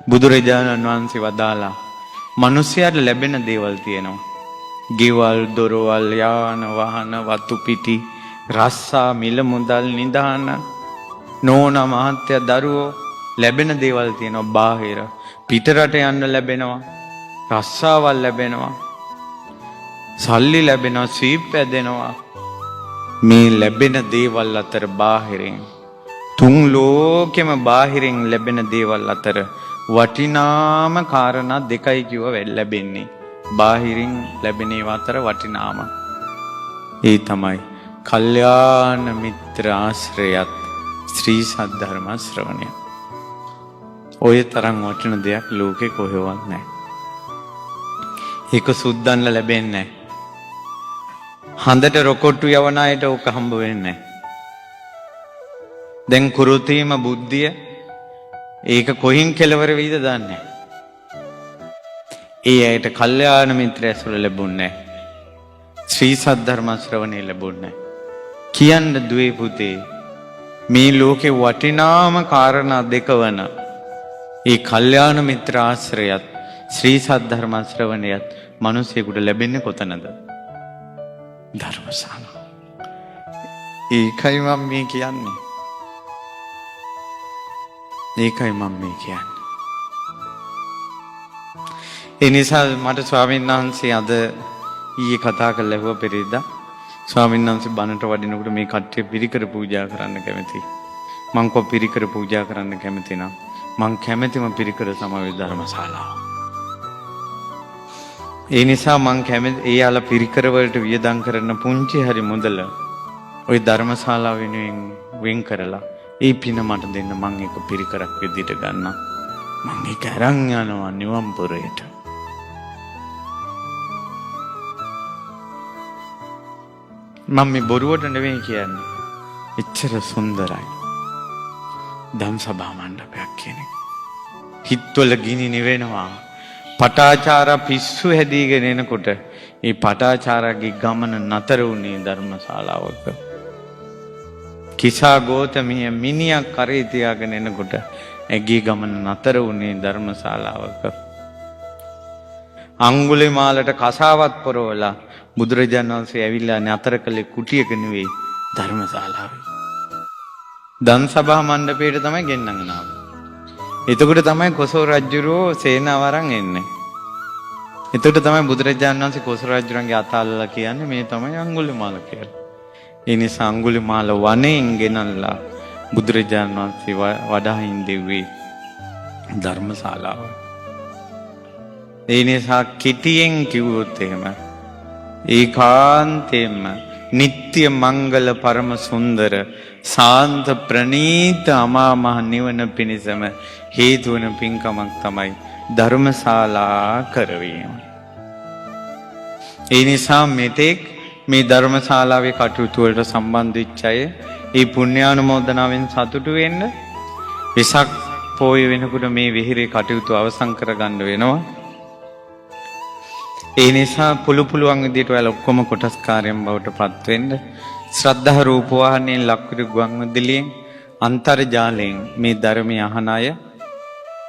බුදුරජාණන් වහන්සේ වදාලා මිනිසයාට ලැබෙන දේවල් තියෙනවා. ගෙවල්, දොරවල්, යාන වාහන, වතු පිටි, රස්සා, මිල මුදල්, නිදාන, නෝනා මහත්තයා, දරුවෝ ලැබෙන දේවල් තියෙනවා. බාහිර පිටරට යන්න ලැබෙනවා, රස්සාවල් ලැබෙනවා, සල්ලි ලැබෙනවා, සීප් ඇදෙනවා. මේ ලැබෙන දේවල් අතර බාහිරින් තුන් ලෝකෙම බාහිරින් ලැබෙන දේවල් අතර වටිනාම කාරණා දෙකයි කිව්ව ලැබෙන්නේ. බාහිරින් ලැබෙන ඒවා අතර වටිනාම ඒ තමයි කල්යාණ මිත්‍ර ආශ්‍රයත් ශ්‍රී සද්ධර්ම ශ්‍රවණය. ඔය තරම් වටින දෙයක් ලෝකේ කොහෙවත් නැහැ. ඒක සුද්දන්ල ලැබෙන්නේ නැහැ. හඳට රොකොට්ටු යවන අයට ඕක හම්බ වෙන්නේ නැහැ. දැන් කුරුතීම බුද්ධිය ඒක කොහින් කෙලවර වෙයිද දන්නේ නැහැ. ඒ ඇයට කල්යාණ මිත්‍ර ඇසුර ලැබුණේ නැහැ. ශ්‍රී සද්ධර්ම ශ්‍රවණය ලැබුණේ නැහැ. කියන්න දුවේ පුතේ මේ ලෝකේ වටිනාම කාරණා දෙක වන ඒ කල්යාණ මිත්‍ර ආශ්‍රයත් ශ්‍රී සද්ධර්ම ශ්‍රවණයත් මිනිසෙකුට ලැබෙන්නේ කොතනද? ධර්මශාලාව. ඒකයි මම මේ කියන්නේ. ඒකයි මම මේ කියන්නේ. ඒ නිසා මට ස්වාමීන් වහන්සේ අද ඊයේ කතා කරලා ඇහුවා පෙරේදා ස්වාමීන් වහන්සේ බණට වඩිනකොට මේ කට්ටිය පිරිකර පූජා කරන්න කැමතියි. මං කෝ පිරිකර පූජා කරන්න කැමති නම් මං කැමතිම පිරිකර තමයි ධර්මශාලාව. ඒ නිසා මං කැමති ඒ යාල පිරිකර වලට වියදම් කරන පුංචි හරි මුදල ওই ධර්මශාලාව වෙනුවෙන් වෙන් කරලා ඒ පින මට දෙන්න මං ඒක පිරිකරක් විදිහට ගන්න. මං ඒක අරන් යනවා නිවන් පුරයට. මම මේ බොරුවට නෙවෙයි කියන්නේ. එච්චර සුන්දරයි. ධම්සභා මණ්ඩපයක් කියන්නේ. හිතවල ගිනි නිවෙනවා. පටාචාරා පිස්සු හැදීගෙන එනකොට ඒ පටාචාරාගේ ගමන නතර වුණේ ධර්මශාලාවක. කිසා ගෝතමිය මිනිහක් කරේ තියාගෙන එනකොට ඇගේ ගමන නතර වුණේ ධර්මශාලාවක. අඟුලිමාලට කසාවත් පොරවලා බුදුරජාණන් වහන්සේ ඇවිල්ලා නතර කළේ කුටියක නෙවෙයි ධර්මශාලාවේ. ධම්සභා මණ්ඩපයට තමයි ගෙන්නගෙන ආවේ. එතකොට තමයි කොසල් රජුරෝ සේනාව අරන් එන්නේ. එතකොට තමයි බුදුරජාණන් වහන්සේ කොසල් රජුරන්ගේ අතල්ලා කියන්නේ මේ තමයි අඟුලිමාල කියලා. ඒ නිසා අඟුලිමාල වනයෙන් ගෙනල්ලා බුදුරජාණන් වහන්සේ වඩාහින් දෙව්වේ ධර්මශාලාව. ඒ නිසා කිටියෙන් කිව්වොත් එහෙම ඒකාන්තයෙන්ම නිත්‍ය මංගල පරම සුන්දර සාන්ත ප්‍රණීත අමා මහ නිවන පිණිසම හේතු වන පින්කමක් තමයි ධර්මශාලා කරවීම. ඒ නිසා මෙතෙක් මේ ධර්මශාලාවේ කටයුතු වලට සම්බන්ධ වෙච්ච අය ඒ පුණ්‍යානුමෝදනාවෙන් සතුටු වෙන්න. වෙසක් පොය වෙනකොට මේ විහිරේ කටයුතු අවසන් කරගන්න වෙනවා. ඒ නිසා පුළුවන් විදිහට ඔයාලා ඔක්කොම කොටස්කාරයන් බවට පත් වෙන්න. ශ්‍රද්ධා රූපවාහිනියෙන් ලක්විරු ගුවන්විදුලියෙන් අන්තර්ජාලයෙන් මේ ධර්මය අහන අය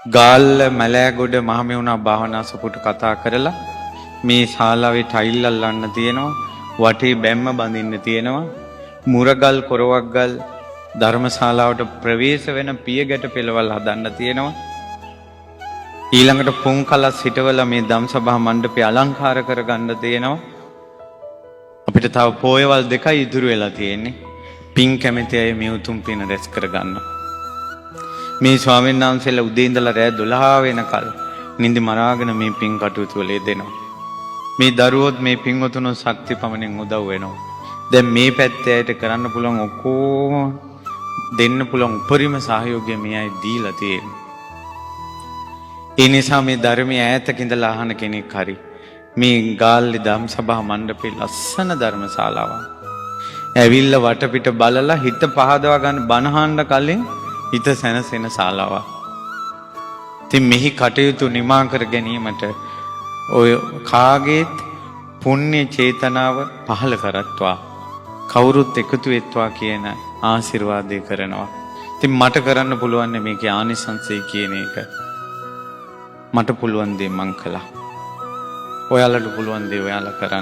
ගාල්ල මලෑගොඩ මහමෙවුනා භාවනා සපුට කතා කරලා මේ ශාලාවේ ටයිල් අල්ලන්න තියෙනවා, වටේ බැම්ම බඳින්න තියෙනවා, මුරගල් කොරවක්ගල් ධර්මශාලාවට ප්‍රවේශ වෙන පියගැට පෙළවල් හදන්න තියෙනවා. ඊළඟට පුන්කලස් හිටවල මේ ධම්සභා මණ්ඩපය අලංකාර කරගන්න තියෙනවා. අපිට තව පොයවල් දෙකයි ඉතුරු වෙලා තියෙන්නේ. පින් කැමති අය මේ උතුම් පින රැස් කරගන්න. මේ ස්වාමීන් වහන්සේලා උදේ ඉඳලා රෑ 12 වෙනකල් නිදි මරාගෙන මේ පින් කටයුතු වල යෙදෙනවා. මේ දරුවොත් මේ පින්වතුන්ව ශක්ති පමණින් උදව් වෙනවා. දැන් මේ පැත්තේ ඇයට කරන්න පුළුවන් ඔක්කොම දෙන්න පුළුවන් උපරිම සහයෝගය මේ අය දීලා තියෙනවා. ඒ නිසා මේ ධර්මයේ ඈතක ඉඳලා අහන කෙනෙක් හරි මේ ගාල්ලේ ධම්සභා මණ්ඩපේ ලස්සන ධර්මශාලාවක්. ඇවිල්ලා වටපිට බලලා හිත පහදවා ගන්න බණහන්න කලින් හිත සැනසෙන ශාලාවක්. ඉතින් මෙහි කටයුතු නිමා කර ගැනීමට ඔය කාගේත් පුණ්‍ය චේතනාව පහළ කරත්වා කවුරුත් එකතු වෙත්වා කියන ආශිර්වාදය කරනවා. ඉතින් මට කරන්න පුළුවන් මේකේ ආනිසංසය කියන එක. මට පුළුවන් දේ මං කළා. ඔයාලට පුළුවන් දේ ඔයාලා කරන්න.